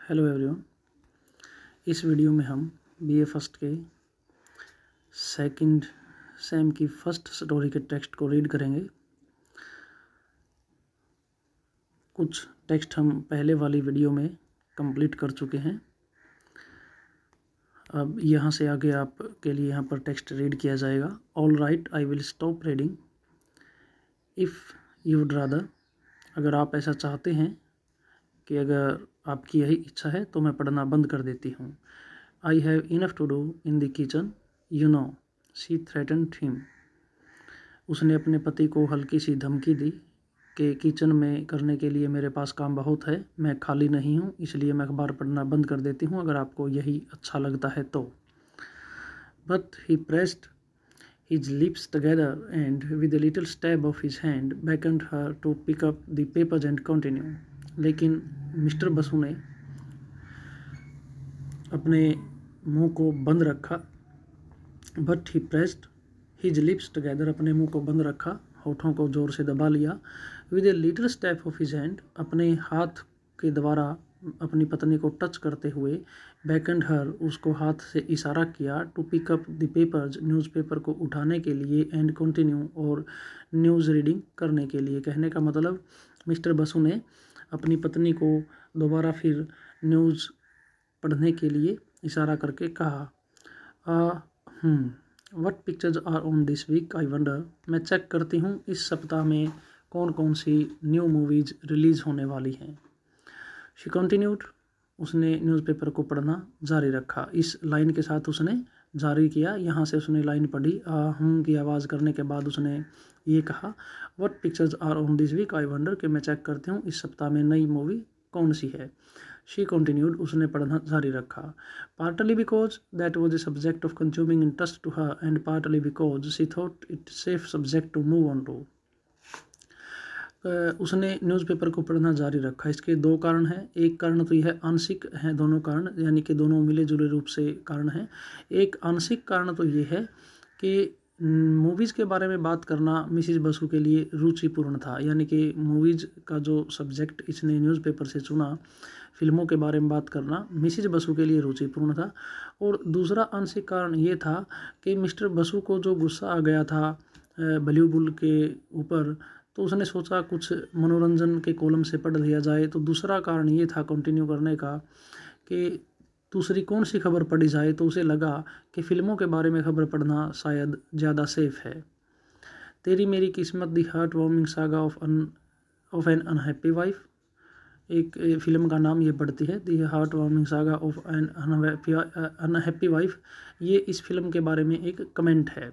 Hello everyone. इस video में हम बीए फर्स्ट के सेकंड सेम की फर्स्ट स्टोरी के टेक्स्ट को रीड करेंगे। कुछ टेक्स्ट हम पहले वाली वीडियो में कंप्लीट कर चुके हैं। अब यहाँ से आगे आपके लिए यहाँ पर टेक्स्ट रीड किया जाएगा। All right, I will stop reading if you would rather. अगर आप ऐसा चाहते हैं कि अगर आपकी यही इच्छा है तो मैं पढ़ना बंद कर देती हूँ। I have enough to do in the kitchen, you know, she threatened him. उसने अपने पति को हल्की सी धमकी दी कि किचन में करने के लिए मेरे पास काम बहुत है, मैं खाली नहीं हूँ, इसलिए मैं अखबार पढ़ना बंद कर देती हूँ अगर आपको यही अच्छा लगता है तो। But he pressed his lips together and with a little stab of his hand beckoned her to pick up the papers and continue. लेकिन मिस्टर बसु ने अपने मुंह को बंद रखा। But he pressed his lips together, अपने मुंह को बंद रखा, होठों को जोर से दबा लिया। With a little step of his hand, अपने हाथ के द्वारा अपनी पत्नी को टच करते हुए, बैकेंड हर, उसको हाथ से इशारा किया, to pick up the papers, newspaper को उठाने के लिए, एंड कंटिन्यू, और न्यूज़ रीडिंग करने के लिए। कहने का मतलब मिस्टर बसु ने अपनी पत्नी को दोबारा फिर न्यूज़ पढ़ने के लिए इशारा करके कहा। What pictures are on this week, I wonder. मैं चेक करती हूँ इस सप्ताह में कौन कौन सी न्यू मूवीज़ रिलीज़ होने वाली हैं। शी कंटिन्यूड, उसने न्यूज़पेपर को पढ़ना जारी रखा। इस लाइन के साथ उसने जारी किया। यहाँ से उसने लाइन पढ़ी, की आवाज़ करने के बाद उसने ये कहा, what pictures are on this week, I wonder, कि मैं चेक करती हूँ इस सप्ताह में नई मूवी कौन सी है। शी कंटिन्यूड, उसने पढ़ना जारी रखा। Partly because that was a subject of consuming interest to her and partly because she thought it safe subject to move on to. उसने न्यूज़पेपर को पढ़ना जारी रखा। इसके दो कारण हैं। एक कारण तो यह आंशिक है, दोनों कारण, यानी कि दोनों मिले जुले रूप से कारण हैं। एक आंशिक कारण तो ये है कि मूवीज़ के बारे में बात करना मिसिज बसु के लिए रुचिपूर्ण था, यानी कि मूवीज़ का जो सब्जेक्ट इसने न्यूज़पेपर से चुना, फिल्मों के बारे में बात करना, मिसिज बसु के लिए रुचिपूर्ण था। और दूसरा आंशिक कारण ये था कि मिस्टर बसु को जो गुस्सा आ गया था ब्लू बुल के ऊपर, तो उसने सोचा कुछ मनोरंजन के कॉलम से पढ़ लिया जाए। तो दूसरा कारण ये था कंटिन्यू करने का कि दूसरी कौन सी खबर पढ़ी जाए, तो उसे लगा कि फ़िल्मों के बारे में खबर पढ़ना शायद ज़्यादा सेफ है। तेरी मेरी किस्मत, the heart warming saga of an unhappy wife, एक फिल्म का नाम ये पढ़ती है, the heart warming saga of an unhappy wife. ये इस फिल्म के बारे में एक कमेंट है।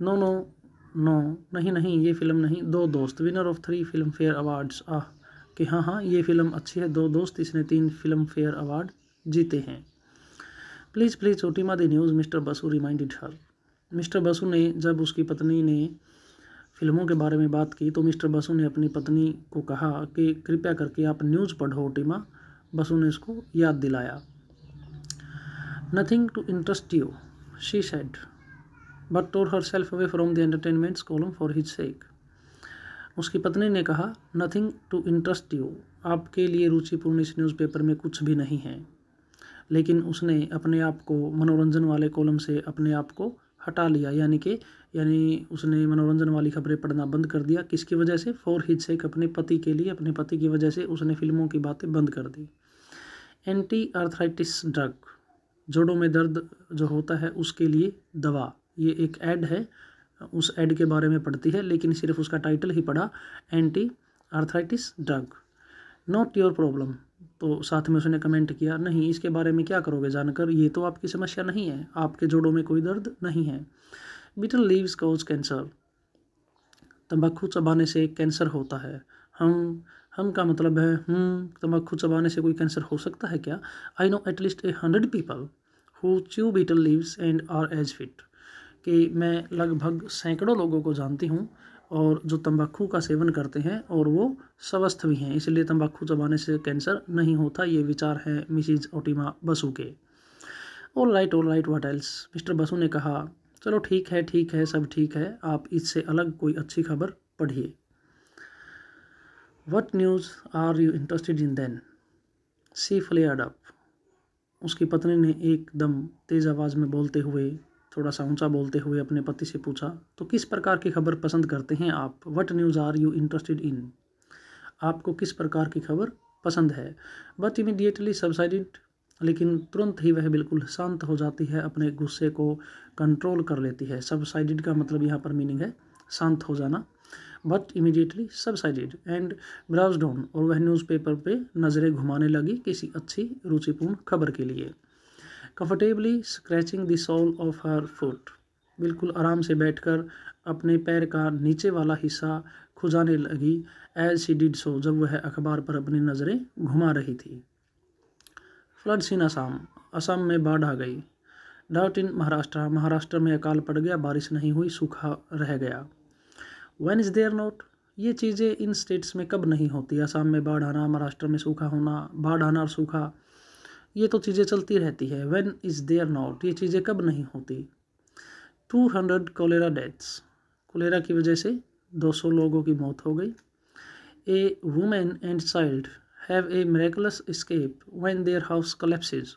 नो नो नो, नहीं, ये फिल्म नहीं। दो दोस्त, winner of 3 film fair awards, कि हाँ, ये फिल्म अच्छी है। दो दोस्त, इसने 3 फिल्म फेयर अवार्ड जीते हैं। प्लीज़ छोटीमा the news, mister Basu reminded her. Mister Basu ने, जब उसकी पत्नी ने फिल्मों के बारे में बात की, तो मिस्टर बसु ने अपनी पत्नी को कहा कि कृपया करके आप न्यूज़ पढ़ो टीमा। बसु ने उसको याद दिलाया। Nothing to interest you, she said, but tore herself away from the entertainments column for his sake. उसकी पत्नी ने कहा, नथिंग टू इंटरेस्ट यू, आपके लिए रुचिपूर्ण इस न्यूज़पेपर में कुछ भी नहीं है। लेकिन उसने अपने आप को मनोरंजन वाले कॉलम से अपने आप को हटा लिया, यानी उसने मनोरंजन वाली खबरें पढ़ना बंद कर दिया। किसकी वजह से? फॉर हिज सेक, अपने पति के लिए, अपने पति की वजह से उसने फिल्मों की बातें बंद कर दी। एंटी आर्थराइटिस ड्रग, जोड़ों में दर्द जो होता है उसके लिए दवा। ये एक ऐड है, उस ऐड के बारे में पढ़ती है, लेकिन सिर्फ उसका टाइटल ही पढ़ा, anti arthritis drug. Not your problem, तो साथ में उसने कमेंट किया, नहीं, इसके बारे में क्या करोगे जानकर, ये तो आपकी समस्या नहीं है, आपके जोड़ों में कोई दर्द नहीं है। बिटर लीव्स कॉज कैंसर, तंबाकू चबाने से कैंसर होता है। हम का मतलब है तंबाकू चबाने से कोई कैंसर हो सकता है क्या? I know at least 100 people who chew betel leaves and are as fit, कि मैं लगभग सैकड़ों लोगों को जानती हूँ और जो तंबाकू का सेवन करते हैं और वो स्वस्थ भी हैं, इसलिए तंबाकू चबाने से कैंसर नहीं होता। ये विचार हैं मिसिज ओटिमा बसु के। All right what else, mister Basu ने कहा, चलो ठीक है, सब ठीक है, आप इससे अलग कोई अच्छी खबर पढ़िए। What news are you interested in then, she flared up, उसकी पत्नी ने एकदम तेज़ आवाज़ में बोलते हुए, थोड़ा सा ऊंचा बोलते हुए अपने पति से पूछा, तो किस प्रकार की खबर पसंद करते हैं आप? What news are you interested in? आपको किस प्रकार की खबर पसंद है? बट इमीडिएटली सबसाइडेड, लेकिन तुरंत ही वह बिल्कुल शांत हो जाती है, अपने गुस्से को कंट्रोल कर लेती है। सबसाइडेड का मतलब यहाँ पर मीनिंग है शांत हो जाना। But immediately subsided and browsed on, और वह न्यूज़पेपर पे नज़रें घुमाने लगी किसी अच्छी रुचिपूर्ण खबर के लिए। Comfortably scratching the sole of her foot, बिल्कुल आराम से बैठकर अपने पैर का नीचे वाला हिस्सा खुजाने लगी। एज शी डिड सो, जब वह अखबार पर अपनी नज़रें घुमा रही थी। फ्लड्स इन असम, असम में बाढ़ आ गई। ड्राउट इन महाराष्ट्र, महाराष्ट्र में अकाल पड़ गया, बारिश नहीं हुई, सूखा रह गया। व्हेन इज़ देयर नॉट, ये चीज़ें इन स्टेट्स में कब नहीं होती? असम में बाढ़ आना, महाराष्ट्र में सूखा होना, बाढ़ आना और सूखा, ये तो चीज़ें चलती रहती है। व्हेन इज़ देयर नॉट, ये चीज़ें कब नहीं होती? 200 कोलेरा डेथ्स, कोलेरा की वजह से 200 लोगों की मौत हो गई। A women and child have a miraculous escape when their house collapses,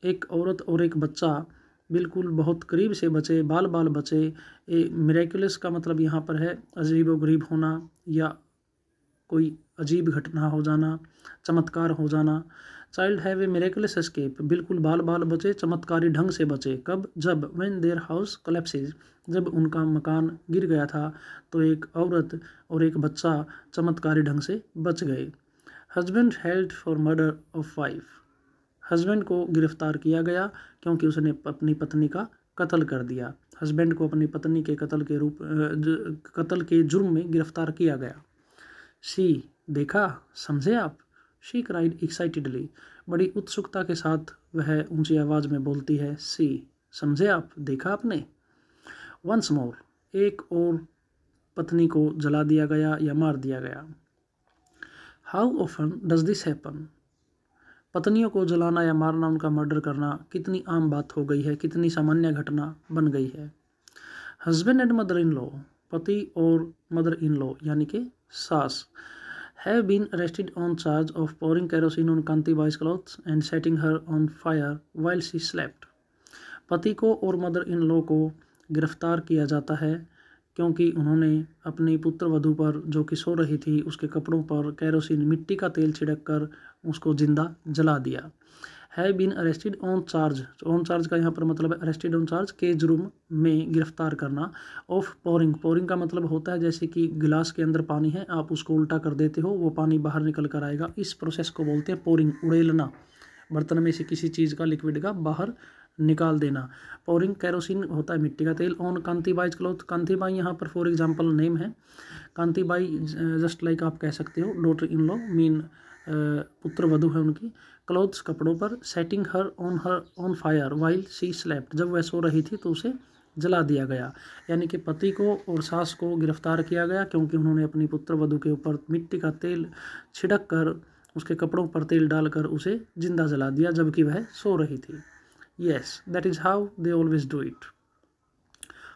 एक औरत और एक बच्चा बिल्कुल बहुत करीब से बचे, बाल बाल बचे। ए मिरेकुलस का मतलब यहाँ पर है अजीब व गरीब होना या कोई अजीब घटना हो जाना, चमत्कार हो जाना। Child have a miraculous escape, बिल्कुल बाल बाल बचे, चमत्कारी ढंग से बचे। कब? जब व्हेन देयर हाउस कोलैप्सेस, जब उनका मकान गिर गया था तो एक औरत और एक बच्चा चमत्कारी ढंग से बच गए। Husband held for murder of wife, husband को गिरफ्तार किया गया क्योंकि उसने अपनी पत्नी का कत्ल कर दिया। हस्बैंड को अपनी पत्नी के कत्ल के जुर्म में गिरफ्तार किया गया। शी, देखा, समझे आप? शी क्राइड एक्साइटेडली, बड़ी उत्सुकता के साथ वह ऊंची आवाज़ में बोलती है। सी, समझे आप, देखा आपने? वंस मोर, एक और पत्नी को जला दिया गया या मार दिया गया। How often does this happen, पत्नियों को जलाना या मारना, उनका मर्डर करना कितनी आम बात हो गई है, कितनी सामान्य घटना बन गई है। Husband and mother in law, पति और मदर इन लॉ यानी कि सास, have been arrested on charge of pouring kerosene on Kantibai's clothes and setting her on fire while she slept, पति को और मदर इन लॉ को गिरफ्तार किया जाता है क्योंकि उन्होंने अपनी पुत्र वधू पर, जो कि सो रही थी, उसके कपड़ों पर कैरोसिन, मिट्टी का तेल छिड़क कर उसको जिंदा जला दिया। Have been arrested on charge, on charge का यहाँ पर मतलब है अरेस्टेड ऑन चार्ज, के जुर्म में गिरफ्तार करना। ऑफ पोरिंग, पोरिंग का मतलब होता है जैसे कि गिलास के अंदर पानी है, आप उसको उल्टा कर देते हो, वो पानी बाहर निकल कर आएगा, इस प्रोसेस को बोलते हैं पोरिंग, उड़ेलना, बर्तन में से किसी चीज़ का, लिक्विड का बाहर निकाल देना। पोरिंग कैरोसिन होता है मिट्टी का तेल। ऑन कांतीबाईज क्लॉथ, कांतीबाई यहाँ पर फॉर एग्जांपल नेम है। कांतीबाई जस्ट लाइक आप कह सकते हो डॉटर इन लॉ, मीन पुत्र वधू है उनकी। क्लॉथ्स कपड़ों पर। Setting her on fire while she slept, जब वह सो रही थी तो उसे जला दिया गया। यानी कि पति को और सास को गिरफ्तार किया गया क्योंकि उन्होंने अपनी पुत्र वधू के ऊपर मिट्टी का तेल छिड़क कर, उसके कपड़ों पर तेल डालकर उसे जिंदा जला दिया जबकि वह सो रही थी। Yes, that is how they always do it.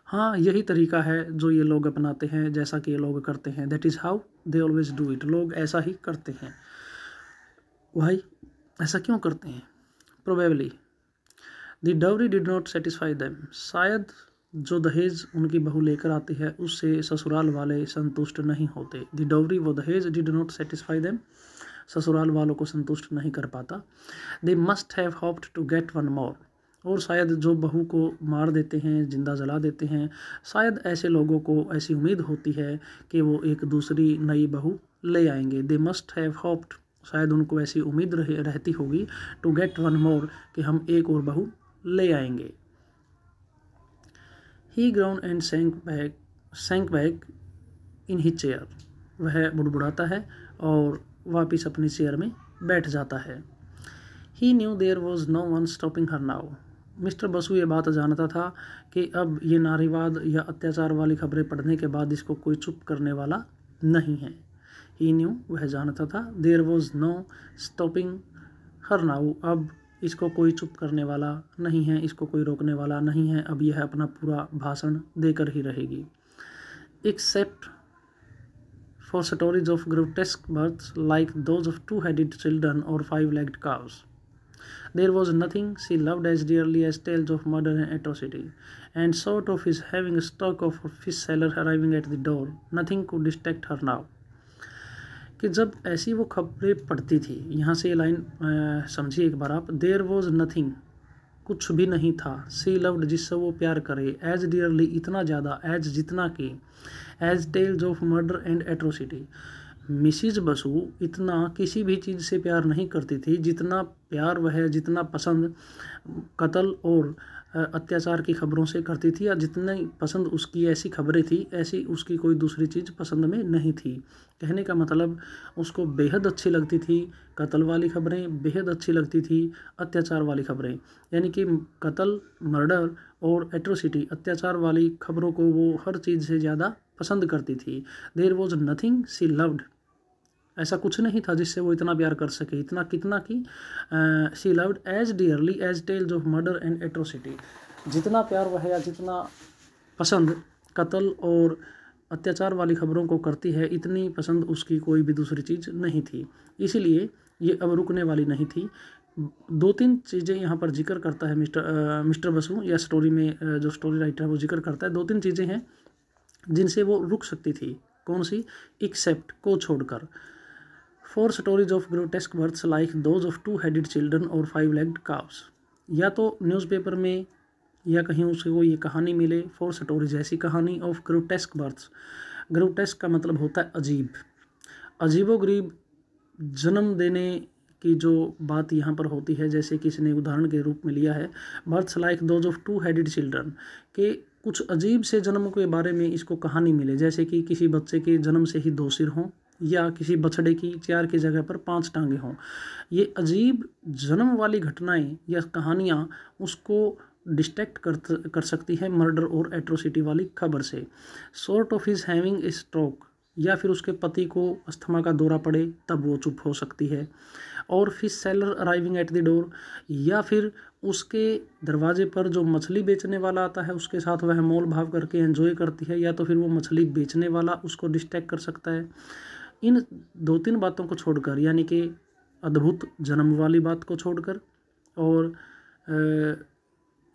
हाँ, यही तरीका है जो ये लोग अपनाते हैं, जैसा कि ये लोग करते हैं। That is how they always do it, लोग ऐसा ही करते हैं। भाई ऐसा क्यों करते हैं? Probably the dowry did not satisfy them, शायद जो दहेज उनकी बहू लेकर आती है उससे ससुराल वाले संतुष्ट नहीं होते। द डाउरी, वो दहेज, डिड नॉट सेटिस्फाई देम, ससुराल वालों को संतुष्ट नहीं कर पाता। They must have hoped to get one more, और शायद जो बहू को मार देते हैं, जिंदा जला देते हैं, शायद ऐसे लोगों को ऐसी उम्मीद होती है कि वो एक दूसरी नई बहू ले आएंगे। दे मस्ट हैव होप्ड, शायद उनको ऐसी उम्मीद रहती होगी, टू गेट वन मोर, कि हम एक और बहू ले आएंगे। He groaned and sank back in his chair, वह बुड़बुड़ाता है और वापिस अपनी चेयर में बैठ जाता है। He knew there was no one stopping her now, mister Basu ये बात जानता था कि अब ये नारीवाद या अत्याचार वाली खबरें पढ़ने के बाद इसको कोई चुप करने वाला नहीं है। ही न्यू, वह जानता था, there was no stopping her now, अब इसको कोई चुप करने वाला नहीं है, इसको कोई रोकने वाला नहीं है, अब यह अपना पूरा भाषण देकर ही रहेगी। Except for stories of grotesque births like those of two-headed children or five-legged cows. There was nothing she loved as dearly as tales of murder and atrocity, and short of his having a stock of a fish seller arriving at the door, nothing could distract her now. कि जब ऐसी वो खबरें पढ़ती थी, यहाँ से ये लाइन समझिए एक बार आप, देयर वॉज नथिंग, कुछ भी नहीं था, सी लव्ड, जिससे वो प्यार करे, एज डियरली, इतना ज़्यादा, एज जितना कि, as tales of murder and atrocity, Mrs Basu इतना किसी भी चीज़ से प्यार नहीं करती थी जितना प्यार वह, जितना पसंद कत्ल और अत्याचार की खबरों से करती थी, या जितनी पसंद उसकी ऐसी खबरें थी, ऐसी उसकी कोई दूसरी चीज़ पसंद में नहीं थी। कहने का मतलब उसको बेहद अच्छी लगती थी कत्ल वाली खबरें, बेहद अच्छी लगती थी अत्याचार वाली खबरें, यानी कि कत्ल, मर्डर और एट्रोसिटी, अत्याचार वाली खबरों को वो हर चीज़ से ज़्यादा पसंद करती थी। There was nothing she loved, ऐसा कुछ नहीं था जिससे वो इतना प्यार कर सके, इतना कितना कि she loved as dearly as tales of murder and atrocity, जितना प्यार वह या जितना पसंद कत्ल और अत्याचार वाली खबरों को करती है, इतनी पसंद उसकी कोई भी दूसरी चीज़ नहीं थी। इसीलिए ये अब रुकने वाली नहीं थी। दो तीन चीज़ें यहाँ पर जिक्र करता है मिस्टर बसु, या स्टोरी में जो स्टोरी राइटर है वो जिक्र करता है। दो तीन चीज़ें हैं जिनसे वो रुक सकती थी। कौन सी? एक्सेप्ट, को छोड़कर, for stories of grotesque births like those of two headed children और फाइव-लेग्ड काव्स, या तो न्यूज़पेपर में या कहीं उसको ये कहानी मिले, फॉर स्टोरीज, ऐसी कहानी, ऑफ ग्रोटेस्क बर्थ्स, ग्रोटेस्क का मतलब होता है अजीब, अजीबोगरीब जन्म देने की जो बात यहाँ पर होती है, जैसे किसी ने उदाहरण के रूप में लिया है, births like those of two headed children, के कुछ अजीब से जन्म के बारे में इसको कहानी मिले, जैसे कि किसी बच्चे के जन्म से ही दो सिर हों, या किसी बछड़े की 4 की जगह पर 5 टांगे हों। ये अजीब जन्म वाली घटनाएं या कहानियाँ उसको डिस्ट्रैक्ट कर सकती है मर्डर और एट्रोसिटी वाली खबर से। Sort of his having a stroke, या फिर उसके पति को अस्थमा का दौरा पड़े तब वो चुप हो सकती है। और fish seller arriving at the door, या फिर उसके दरवाजे पर जो मछली बेचने वाला आता है उसके साथ वह मोल भाव करके एंजॉय करती है, या तो फिर वो मछली बेचने वाला उसको डिस्ट्रैक्ट कर सकता है। इन दो तीन बातों को छोड़कर, यानी कि अद्भुत जन्म वाली बात को छोड़कर और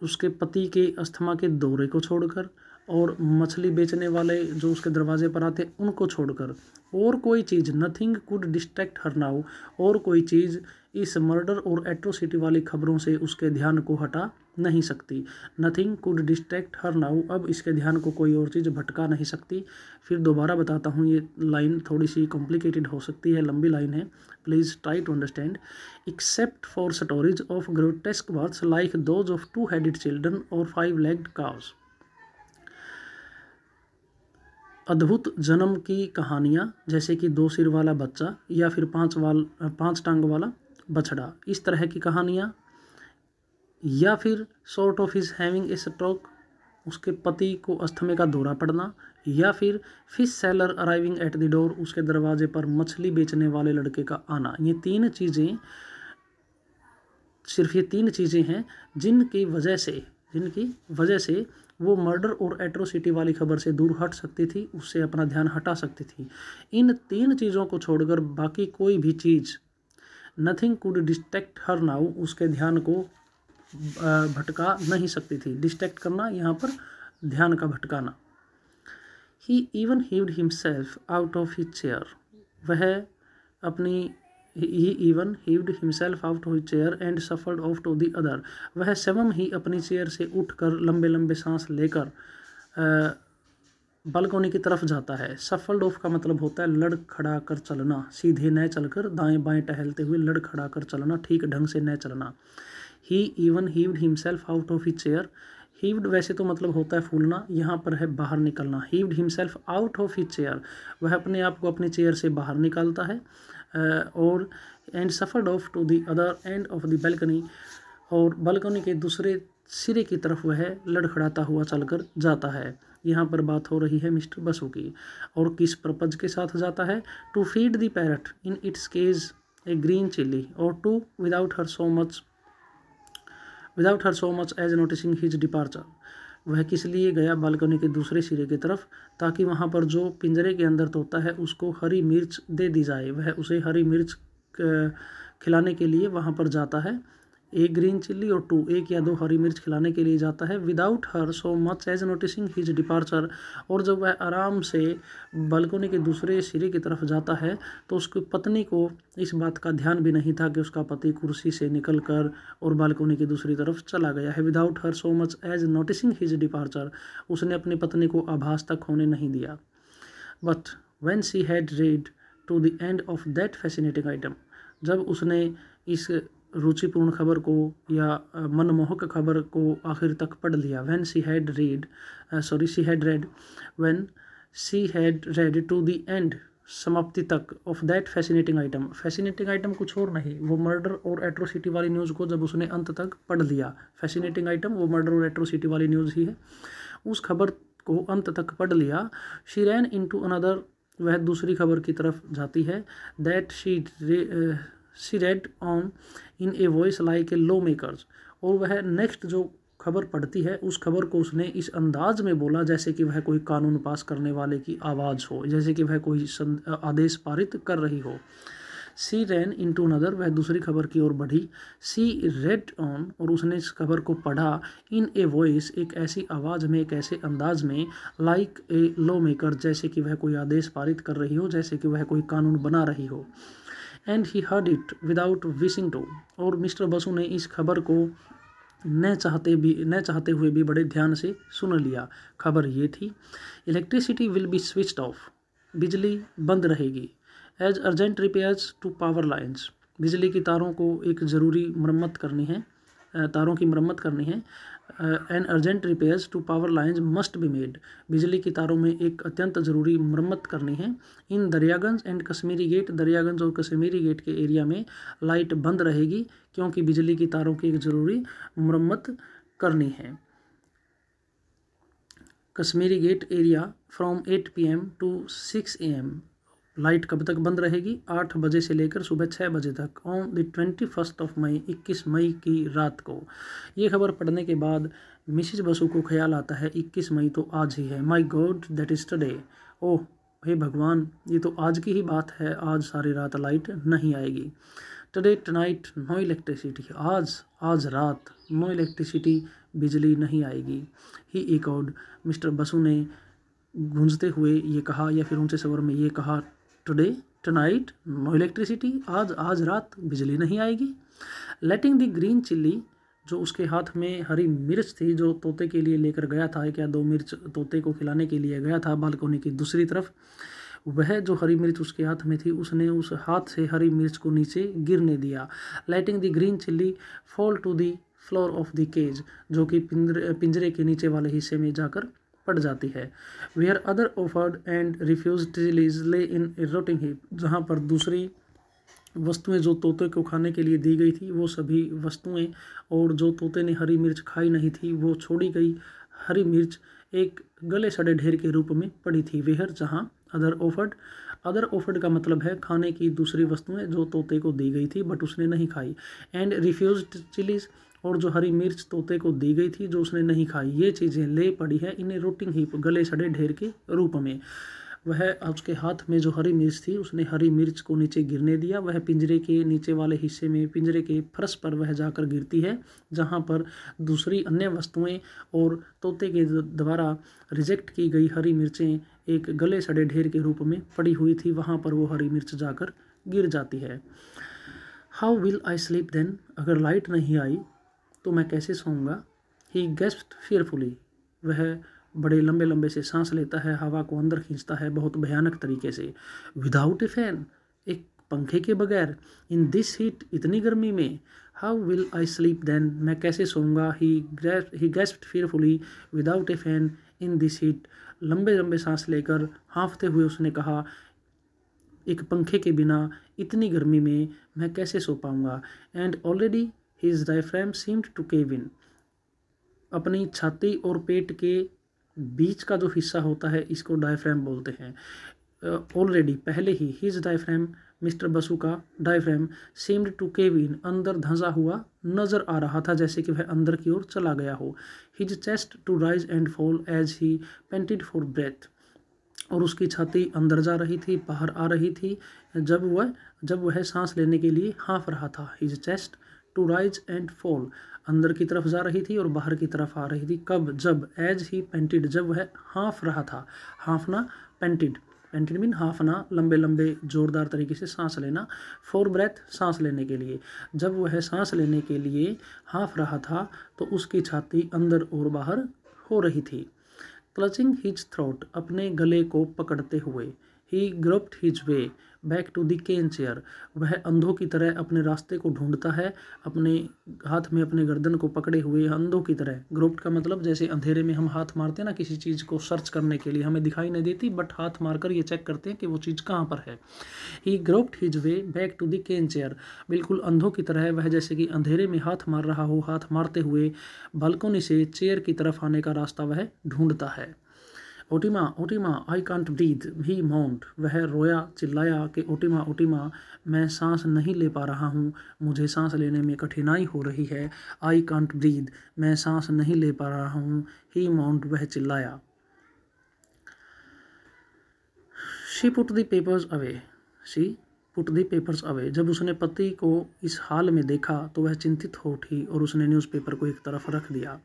उसके पति के अस्थमा के दौरे को छोड़कर और मछली बेचने वाले जो उसके दरवाजे पर आते उनको छोड़कर, और कोई चीज़, nothing could distract her now, और कोई चीज़ इस मर्डर और एट्रोसिटी वाली खबरों से उसके ध्यान को हटा नहीं सकती। Nothing could distract her now, अब इसके ध्यान को कोई और चीज़ भटका नहीं सकती। फिर दोबारा बताता हूँ, ये लाइन थोड़ी सी कॉम्प्लिकेटेड हो सकती है, लंबी लाइन है, please try to understand. Except for stories of grotesque births like those of two headed children और फाइव-लेग्ड काव्स, अद्भुत जन्म की कहानियाँ, जैसे कि 2 सिर वाला बच्चा या फिर 5 टांग वाला बछड़ा, इस तरह की कहानियाँ, या फिर sort of his having a stroke, उसके पति को अस्थमे का दौरा पड़ना, या फिर fish seller arriving at the door, उसके दरवाजे पर मछली बेचने वाले लड़के का आना। ये 3 चीज़ें, सिर्फ ये 3 चीज़ें हैं जिनकी वजह से वो मर्डर और एट्रोसिटी वाली खबर से दूर हट सकती थी, उससे अपना ध्यान हटा सकती थी। इन 3 चीज़ों को छोड़कर बाकी कोई भी चीज़, nothing could distract her now, उसके ध्यान को भटका नहीं सकती थी। डिस्ट्रैक्ट करना यहाँ पर ध्यान का भटकाना। He even heaved himself out of his chair, He even heaved himself out of his chair and shuffled off to the other, वह स्वयं ही अपनी चेयर से उठकर लंबे लंबे सांस लेकर बालकोनी की तरफ जाता है। सफल्ड ऑफ का मतलब होता है लड़खड़ा कर चलना, सीधे न चलकर दाएं बाएं टहलते हुए लड़खड़ा कर चलना, ठीक ढंग से न चलना। He even heaved himself out of his chair, heaved वैसे तो मतलब होता है फूलना, यहाँ पर है बाहर निकलना। Heaved himself out of his chair, वह अपने आप को अपनी चेयर से बाहर निकालता है। और and shuffled off to the other end of the balcony, और बालकनी के दूसरे सिरे की तरफ वह लड़खड़ाता हुआ चलकर जाता है। यहाँ पर बात हो रही है मिस्टर बसु की, और किस पर्पज के साथ जाता है? To feed the parrot in its cage a green chilli, और to without her so much as noticing his departure, वह किस लिए गया बालकनी के दूसरे सिरे की तरफ, ताकि वहाँ पर जो पिंजरे के अंदर तोता है उसको हरी मिर्च दे दी जाए। वह उसे हरी मिर्च खिलाने के लिए वहाँ पर जाता है। एक ग्रीन चिल्ली और 2 एक या 2 हरी मिर्च खिलाने के लिए जाता है। Without her so much as noticing his departure, और जब वह आराम से बालकनी के दूसरे सिरे की तरफ जाता है तो उसकी पत्नी को इस बात का ध्यान भी नहीं था कि उसका पति कुर्सी से निकल कर और बालकनी की दूसरी तरफ चला गया है। Without her so much as noticing his departure, उसने अपनी पत्नी को आभास तक होने नहीं दिया। But when she had read to the end of that fascinating item, जब उसने इस रुचिपूर्ण खबर को या मनमोहक खबर को आखिर तक पढ़ लिया। When she had read to the end, समाप्ति तक, of that fascinating item. Fascinating item कुछ और नहीं, वो मर्डर और एट्रोसिटी वाली न्यूज़ को जब उसने अंत तक पढ़ लिया, फैसिनेटिंग आइटम वो मर्डर और एट्रोसिटी वाली न्यूज़ ही है, उस खबर को अंत तक पढ़ लिया। शी रैन इनटू अनदर, वह दूसरी खबर की तरफ जाती है। That she red on in a voice like a law makers, और वह नेक्स्ट जो खबर पढ़ती है उस खबर को उसने इस अंदाज में बोला जैसे कि वह कोई कानून पास करने वाले की आवाज़ हो, जैसे कि वह कोई आदेश पारित कर रही हो। सी रैन इनटू अनदर, वह दूसरी खबर की ओर बढ़ी। सी रेड ऑन, और उसने इस खबर को पढ़ा। इन ए वॉइस, एक ऐसी आवाज़ में, एक ऐसे अंदाज में, लाइक ए लॉ मेकर, जैसे कि वह कोई आदेश पारित कर रही हो, जैसे कि वह कोई कानून बना रही हो। And he heard it without wishing to, और मिस्टर बसु ने इस खबर को न चाहते हुए भी बड़े ध्यान से सुन लिया। खबर ये थी, electricity will be switched off, बिजली बंद रहेगी। As urgent repairs to power lines, बिजली की तारों को एक ज़रूरी मरम्मत करनी है, तारों की मरम्मत करनी है। An urgent repairs to power lines must be made, बिजली की तारों में एक अत्यंत ज़रूरी मरम्मत करनी है। इन दरियागंज एंड कश्मीरी गेट, दरियागंज और कश्मीरी गेट के एरिया में लाइट बंद रहेगी क्योंकि बिजली की तारों की एक ज़रूरी मरम्मत करनी है। Kashmiri gate area from 8 PM to 6 AM, light कब तक बंद रहेगी? 8 बजे से लेकर सुबह 6 बजे तक। ऑन द 21 मई, 21 मई की रात को। ये खबर पढ़ने के बाद मिसिज बसु को ख्याल आता है 21 मई तो आज ही है। माई गॉड दैट इज़ टुडे, ओह हे भगवान, ये तो आज की ही बात है, आज सारी रात लाइट नहीं आएगी। टुडे टुनाइट नो इलेक्ट्रिसिटी, आज रात नो इलेक्ट्रिसिटी, बिजली नहीं आएगी। ही इकोड, मिस्टर बसु ने गूंजते हुए ये कहा या फिर ऊंचे स्वर में ये कहा, टुडे टुनाइट नो इलेक्ट्रिसिटी, आज रात बिजली नहीं आएगी। लेटिंग द ग्रीन चिल्ली, जो उसके हाथ में हरी मिर्च थी जो तोते के लिए लेकर गया था, एक या 2 मिर्च तोते को खिलाने के लिए गया था बालकनी की दूसरी तरफ, वह जो हरी मिर्च उसके हाथ में थी उसने उस हाथ से हरी मिर्च को नीचे गिरने दिया। Letting the green chilli fall to the floor of the cage, जो कि पिंजरे के नीचे वाले हिस्से में जाकर पड़ जाती है। Where other offered and refused chillies lay in A रोटिंग heap, जहाँ पर दूसरी वस्तुएं जो तोते को खाने के लिए दी गई थी वो सभी वस्तुएं और जो तोते ने हरी मिर्च खाई नहीं थी वो छोड़ी गई हरी मिर्च एक गले सड़े ढेर के रूप में पड़ी थी। वेयर, जहाँ, अदर ऑफर्ड का मतलब है खाने की दूसरी वस्तुएं जो तोते को दी गई थी बट उसने नहीं खाई। एंड रिफ्यूज्ड चिलीज, और जो हरी मिर्च तोते को दी गई थी जो उसने नहीं खाई, ये चीज़ें ले पड़ी है इन्हें रोटिंग हीप, गले सड़े ढेर के रूप में। वह उसके हाथ में जो हरी मिर्च थी उसने हरी मिर्च को नीचे गिरने दिया। वह पिंजरे के नीचे वाले हिस्से में, पिंजरे के फर्श पर वह जाकर गिरती है जहाँ पर दूसरी अन्य वस्तुएं और तोते के द्वारा रिजेक्ट की गई हरी मिर्चें एक गले सड़े ढेर के रूप में पड़ी हुई थी, वहाँ पर वो हरी मिर्च जाकर गिर जाती है। How will I sleep then, अगर लाइट नहीं आई तो मैं कैसे सोऊंगा। ही गैस्प्ड फियरफुली, वह बड़े लंबे लंबे से सांस लेता है, हवा को अंदर खींचता है बहुत भयानक तरीके से। विदाउट ए फैन, एक पंखे के बगैर, इन दिस हीट, इतनी गर्मी में, how will I sleep then, मैं कैसे सोऊंगा। He gasped fearfully without a fan in this heat, लंबे लंबे सांस लेकर हाँफते हुए उसने कहा, एक पंखे के बिना इतनी गर्मी में मैं कैसे सो पाऊंगा। And already his diaphragm seemed to cave in, अपनी छाती और पेट के बीच का जो हिस्सा होता है इसको डायफ्राम बोलते हैं। ऑलरेडी, पहले ही, हिज डायफ्राम, मिस्टर बसु का डायफ्राम सीम्ड टू केव इन, अंदर धंसा हुआ नजर आ रहा था, जैसे कि वह अंदर की ओर चला गया हो। His chest to rise and fall as he panted for breath, और उसकी छाती अंदर जा रही थी, बाहर आ रही थी जब वह सांस लेने के लिए हाँफ रहा था। His chest to rise and fall, अंदर की तरफ जा रही थी और बाहर की तरफ आ रही थी। कब? जब। एज ही पेंटेड, जब वह हाँफ रहा था। हाँफना, पेंटेड, पेंटेड मीन हाँफना, लंबे लंबे जोरदार तरीके से सांस लेना। फॉर ब्रेथ, सांस लेने के लिए। जब वह सांस लेने के लिए हाँफ रहा था तो उसकी छाती अंदर और बाहर हो रही थी। क्लचिंग हिज थ्रोट, अपने गले को पकड़ते हुए। He groped his way back to the cane chair, वह अंधों की तरह अपने रास्ते को ढूंढता है, अपने हाथ में अपने गर्दन को पकड़े हुए अंधों की तरह। ग्रोप्ड का मतलब जैसे अंधेरे में हम हाथ मारते हैं ना किसी चीज़ को सर्च करने के लिए, हमें दिखाई नहीं देती बट हाथ मारकर ये चेक करते हैं कि वो चीज़ कहाँ पर है। He groped his way back to the cane chair, बिल्कुल अंधों की तरह वह जैसे कि अंधेरे में हाथ मार रहा हो, हाथ मारते हुए बालकोनी से चेयर की तरफ आने का रास्ता वह ढूंढता है। Otima, Otima, I can't breathe, he moaned, वह रोया, चिल्लाया कि ओटिमा, ओटिमा, मैं सांस नहीं ले पा रहा हूँ, मुझे सांस लेने में कठिनाई हो रही है। आई कांट ब्रीथ, मैं सांस नहीं ले पा रहा हूँ। ही माउंट, वह चिल्लाया। She put the papers away, she put the papers away, जब उसने पति को इस हाल में देखा तो वह चिंतित हो उठी और उसने न्यूज़पेपर को एक तरफ रख दिया।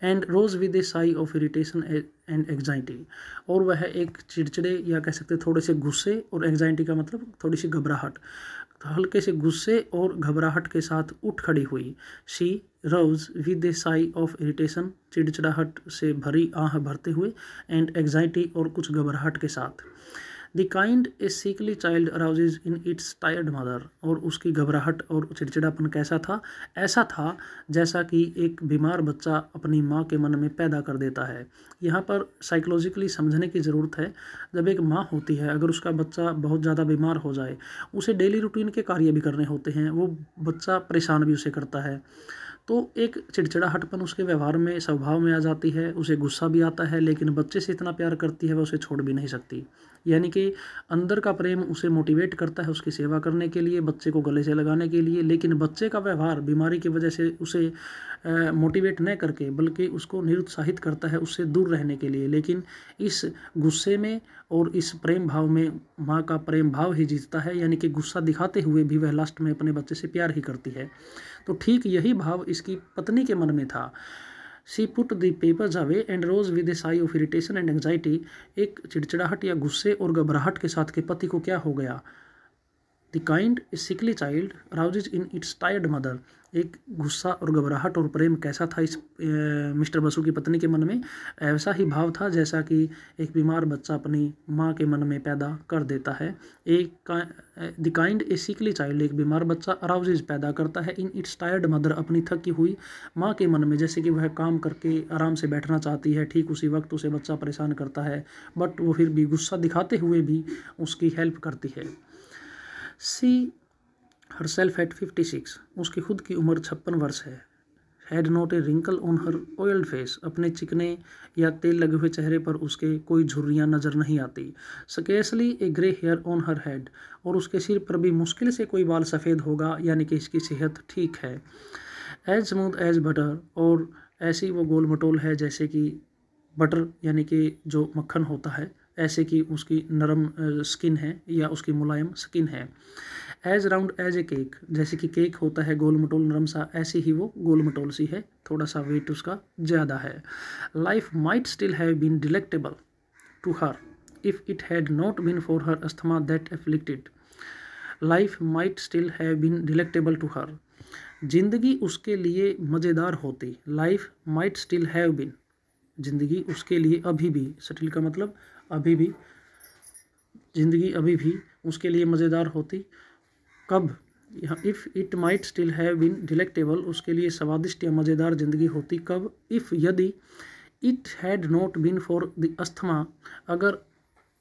And rose with a sigh of irritation and anxiety, और वह एक चिड़चिड़े या कह सकते थोड़े से गुस्से, और एग्जाइटी का मतलब थोड़ी सी घबराहट, हल्के से गुस्से और घबराहट के साथ उठ खड़ी हुई। She rose with a sigh of irritation, चिड़चिड़ाहट से भरी आह भरते हुए, एंड एग्जाइटी, और कुछ घबराहट के साथ। The kind a sickly child arouses in its tired mother, और उसकी घबराहट और चिड़चिड़ापन कैसा था? ऐसा था जैसा कि एक बीमार बच्चा अपनी माँ के मन में पैदा कर देता है। यहाँ पर साइकोलॉजिकली समझने की ज़रूरत है। जब एक माँ होती है, अगर उसका बच्चा बहुत ज़्यादा बीमार हो जाए, उसे डेली रूटीन के कार्य भी करने होते हैं, वो बच्चा परेशान भी उसे करता है, तो एक चिड़चिड़ाहटपन उसके व्यवहार में, स्वभाव में आ जाती है, उसे गुस्सा भी आता है, लेकिन बच्चे से इतना प्यार करती है वह उसे छोड़ भी नहीं सकती। यानी कि अंदर का प्रेम उसे मोटिवेट करता है उसकी सेवा करने के लिए, बच्चे को गले से लगाने के लिए, लेकिन बच्चे का व्यवहार बीमारी की वजह से उसे मोटिवेट न करके बल्कि उसको निरुत्साहित करता है उससे दूर रहने के लिए। लेकिन इस गुस्से में और इस प्रेम भाव में माँ का प्रेम भाव ही जीतता है, यानी कि गुस्सा दिखाते हुए भी वह लास्ट में अपने बच्चे से प्यार ही करती है। तो ठीक यही भाव इसकी पत्नी के मन में था। She put the papers away and rose with a sigh of irritation and anxiety, एक चिड़चिड़ाहट या गुस्से और घबराहट के साथ के पति को क्या हो गया? The kind a sickly child arouses in its tired mother, एक गुस्सा और घबराहट और प्रेम कैसा था इस मिस्टर बसु की पत्नी के मन में? ऐसा ही भाव था जैसा कि एक बीमार बच्चा अपनी माँ के मन में पैदा कर देता है। The kind a sickly child, एक बीमार बच्चा अराउजेज पैदा करता है, इन इट्स टायर्ड मदर, अपनी थकी हुई माँ के मन में, जैसे कि वह काम करके आराम से बैठना चाहती है, ठीक उसी वक्त उसे बच्चा परेशान करता है, बट वो फिर भी गुस्सा दिखाते हुए भी उसकी हेल्प करती है। सी हरसेल्फ एट 56, उसकी खुद की उम्र 56 वर्ष है। Had not a wrinkle on her oiled face, अपने चिकने या तेल लगे हुए चेहरे पर उसके कोई झुर्रियाँ नजर नहीं आती। Scarcely a grey hair on her head, और उसके सिर पर भी मुश्किल से कोई बाल सफ़ेद होगा, यानी कि इसकी सेहत ठीक है। एज स्मूथ एज बटर, और ऐसी वो गोल मटोल है जैसे कि बटर, यानी कि जो मक्खन होता है, ऐसे कि उसकी नरम स्किन है या उसकी मुलायम स्किन है। As round as a cake, जैसे कि केक होता है गोल मटोल नरम सा, ऐसी ही वो गोल मटोल सी है, थोड़ा सा वेट उसका ज़्यादा है। Life might still have been delectable to her if it had not been for her asthma that afflicted. Life might still have been delectable to her, जिंदगी उसके लिए मज़ेदार होती। Life might still have been, जिंदगी उसके लिए अभी भी, स्टिल का मतलब अभी भी, जिंदगी अभी भी उसके लिए मज़ेदार होती। कब? यहाँ if it might still have been delectable, उसके लिए स्वादिष्ट या मज़ेदार ज़िंदगी होती। कब? इफ़, यदि, it had not been for the asthma, अगर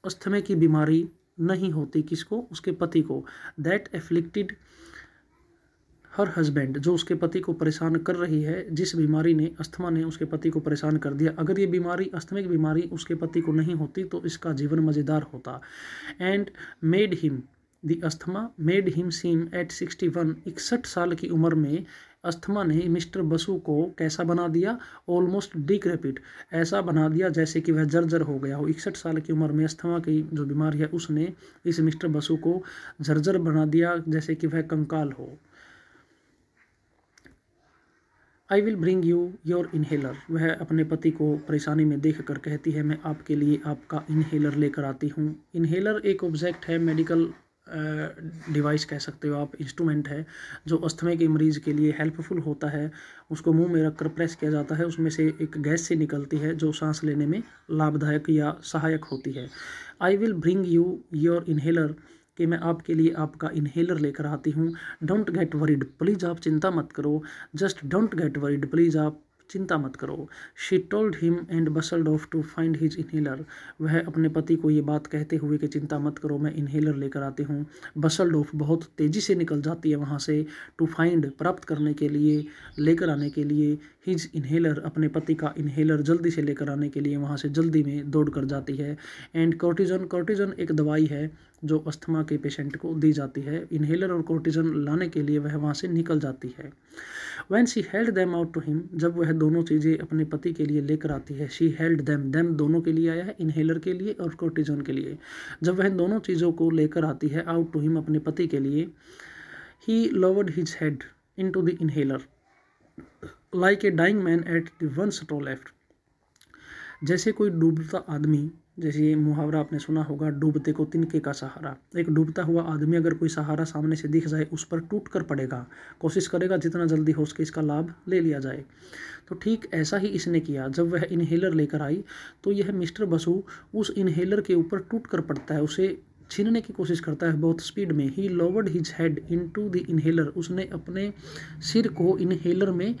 अस्थमे की बीमारी नहीं होती, किसको? उसके पति को। दैट एफ्लिक्टेड हर हस्बैंड, जो उसके पति को परेशान कर रही है, जिस बीमारी ने, अस्थमा ने उसके पति को परेशान कर दिया, अगर ये बीमारी, अस्थमे की बीमारी उसके पति को नहीं होती तो इसका जीवन मज़ेदार होता। And made him, the asthma made him seem at 61, 61 साल की उम्र में अस्थमा ने मिस्टर बसु को कैसा बना दिया, ऑलमोस्ट डिक्रेपिट, ऐसा बना दिया जैसे कि वह जर्जर हो गया हो। 61 साल की उम्र में अस्थमा की जो बीमारी है उसने इस मिस्टर बसु को जर्जर बना दिया जैसे कि वह कंकाल हो। I will bring you your inhaler, वह अपने पति को परेशानी में देख कर कहती है मैं आपके लिए आपका इन्हेलर लेकर आती हूँ। इन्हेलर एक ऑब्जेक्ट है, मेडिकल डिवाइस कह सकते हो आप, इंस्ट्रूमेंट है जो अस्थमा के मरीज़ के लिए हेल्पफुल होता है। उसको मुंह में रखकर प्रेस किया जाता है, उसमें से एक गैस से निकलती है जो सांस लेने में लाभदायक या सहायक होती है। I will bring you your inhaler, कि मैं आपके लिए आपका इन्हेलर लेकर आती हूँ। डोंट गेट वरीड, प्लीज़ आप चिंता मत करो। Just don't get worried, please आप चिंता मत करो। She told him and bustled off to find his inhaler, वह अपने पति को ये बात कहते हुए कि चिंता मत करो मैं इन्हेलर लेकर आती हूँ। बसल्ड ऑफ, बहुत तेज़ी से निकल जाती है वहाँ से। टू फाइंड, प्राप्त करने के लिए, लेकर आने के लिए। हिज इन्हेलर, अपने पति का इन्हेलर जल्दी से लेकर आने के लिए वहाँ से जल्दी में दौड़ कर जाती है। एंड कॉर्टिजन, कॉर्टिजन एक दवाई है जो अस्थमा के पेशेंट को दी जाती है। इन्हेलर और कॉर्टिजन लाने के लिए वह वहाँ से निकल जाती है। When she held them out to him, जब वह दोनों चीज़ें अपने पति के लिए लेकर आती है। she held them, them दोनों के लिए आया है, इन्हेलर के लिए और कॉर्टिजन के लिए। जब वह दोनों चीज़ों को लेकर आती है out to him, अपने पति के लिए, he lowered his head into the inhaler like a dying man at the one straw left, जैसे कोई डूबता आदमी, जैसे ये मुहावरा आपने सुना होगा, डूबते को तिनके का सहारा। एक डूबता हुआ आदमी अगर कोई सहारा सामने से दिख जाए उस पर टूट कर पड़ेगा, कोशिश करेगा जितना जल्दी हो सके इसका लाभ ले लिया जाए। तो ठीक ऐसा ही इसने किया। जब वह इन्हेलर लेकर आई तो यह मिस्टर बसु उस इन्हेलर के ऊपर टूट कर पड़ता है, उसे छीनने की कोशिश करता है बहुत स्पीड में। He lowered his head into the inhaler, उसने अपने सिर को इन्हेलर में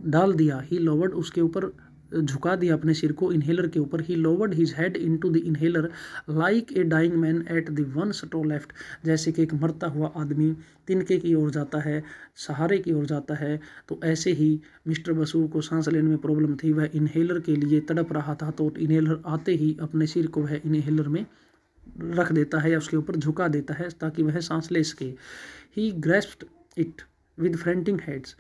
डाल दिया। ही लोवर्ड, उसके ऊपर झुका दिया अपने सिर को इन्हेलर के ऊपर। He lowered his head into the inhaler like a dying man at the one straw left, जैसे कि एक मरता हुआ आदमी तिनके की ओर जाता है, सहारे की ओर जाता है। तो ऐसे ही मिस्टर बसु को सांस लेने में प्रॉब्लम थी, वह इन्हेलर के लिए तड़प रहा था। तो इन्हेलर आते ही अपने सिर को वह इन्हेलर में रख देता है या उसके ऊपर झुका देता है ताकि वह सांस ले सके। ही ग्रेस्प्ड इट विद फ्रेंटिंग हैंड्स,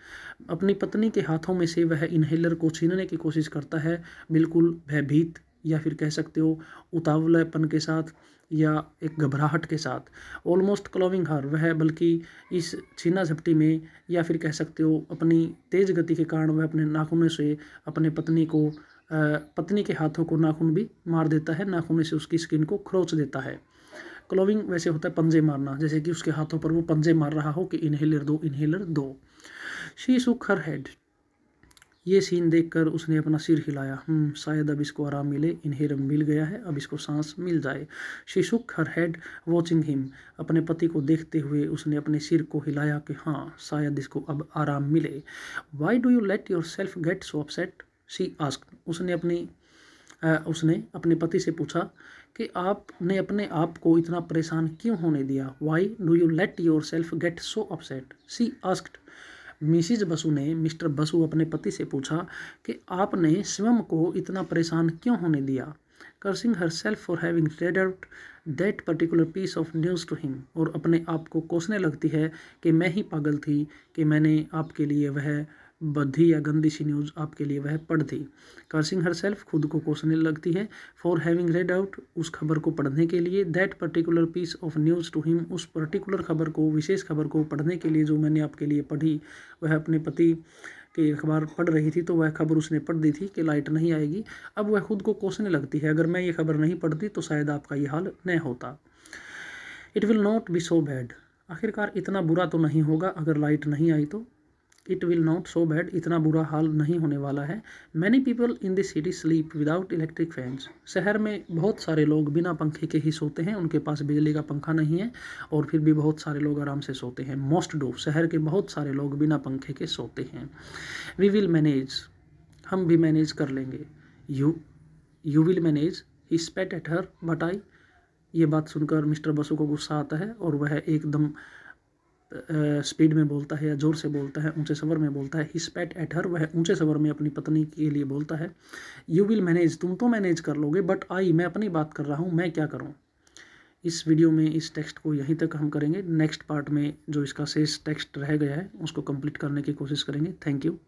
अपनी पत्नी के हाथों में से वह इन्हेलर को छीनने की कोशिश करता है, बिल्कुल भयभीत या फिर कह सकते हो उतावलापन के साथ या एक घबराहट के साथ। ऑलमोस्ट क्लोविंग हर, वह बल्कि इस छीना झपटी में या फिर कह सकते हो अपनी तेज गति के कारण वह अपने नाखूनों से अपने पत्नी के हाथों को नाखून भी मार देता है, नाखूनों से उसकी स्किन को खरोच देता है। क्लोविंग वैसे होता है पंजे मारना, जैसे कि उसके हाथों पर वो पंजे मार रहा हो कि इन्हेलर दो, इन्हेलर दो। शी शुक हर हेड, ये सीन देखकर उसने अपना सिर हिलाया। शायद अब इसको आराम मिले, इन्हेलर मिल गया है, अब इसको सांस मिल जाए। She Shuk her head watching him, अपने पति को देखते हुए उसने अपने सिर को हिलाया कि हाँ शायद इसको अब आराम मिले। Why do you let your self get so upset, she asked, उसने अपने पति से पूछा कि आपने अपने आप को इतना परेशान क्यों होने दिया। Why do you let your self get so upset, she asked. Mrs Basu ने, मिस्टर बसु अपने पति से पूछा कि आपने स्वयं को इतना परेशान क्यों होने दिया। Cursing herself for having read out that particular piece of news to him, और अपने आप को कोसने लगती है कि मैं ही पागल थी कि मैंने आपके लिए वह बद्धी या गंदी सी न्यूज़ आपके लिए वह पढ़ थी। कर्सिंग हर सेल्फ, खुद को कोसने लगती है। फॉर हैविंग रेड आउट, उस खबर को पढ़ने के लिए। That particular piece of news to him, उस पर्टिकुलर खबर को, विशेष खबर को पढ़ने के लिए जो मैंने आपके लिए पढ़ी। वह अपने पति की अखबार पढ़ रही थी तो वह खबर उसने पढ़ दी थी कि लाइट नहीं आएगी। अब वह खुद को कोसने लगती है, अगर मैं ये खबर नहीं पढ़ती तो शायद आपका ये हाल न होता। It will not be so bad, आखिरकार इतना बुरा तो नहीं होगा अगर लाइट नहीं आई तो। It will not so bad, इतना बुरा हाल नहीं होने वाला है। Many people in this city sleep without electric fans, शहर में बहुत सारे लोग बिना पंखे के ही सोते हैं, उनके पास बिजली का पंखा नहीं है और फिर भी बहुत सारे लोग आराम से सोते हैं। मोस्ट डू, शहर के बहुत सारे लोग बिना पंखे के सोते हैं। वी विल मैनेज, हम भी मैनेज कर लेंगे। You will manage, he स्पेट at her but I, ये बात सुनकर मिस्टर बसु को गुस्सा आता है और वह एकदम स्पीड में बोलता है या जोर से बोलता है, ऊंचे स्वर में बोलता है। ही स्पैट एट हर, वह ऊंचे स्वर में अपनी पत्नी के लिए बोलता है। यू विल मैनेज, तुम तो मैनेज कर लोगे, बट आई, मैं अपनी बात कर रहा हूँ, मैं क्या करूँ। इस वीडियो में इस टेक्स्ट को यहीं तक हम करेंगे। नेक्स्ट पार्ट में जो इसका शेष टेक्स्ट रह गया है उसको कंप्लीट करने की कोशिश करेंगे। Thank you.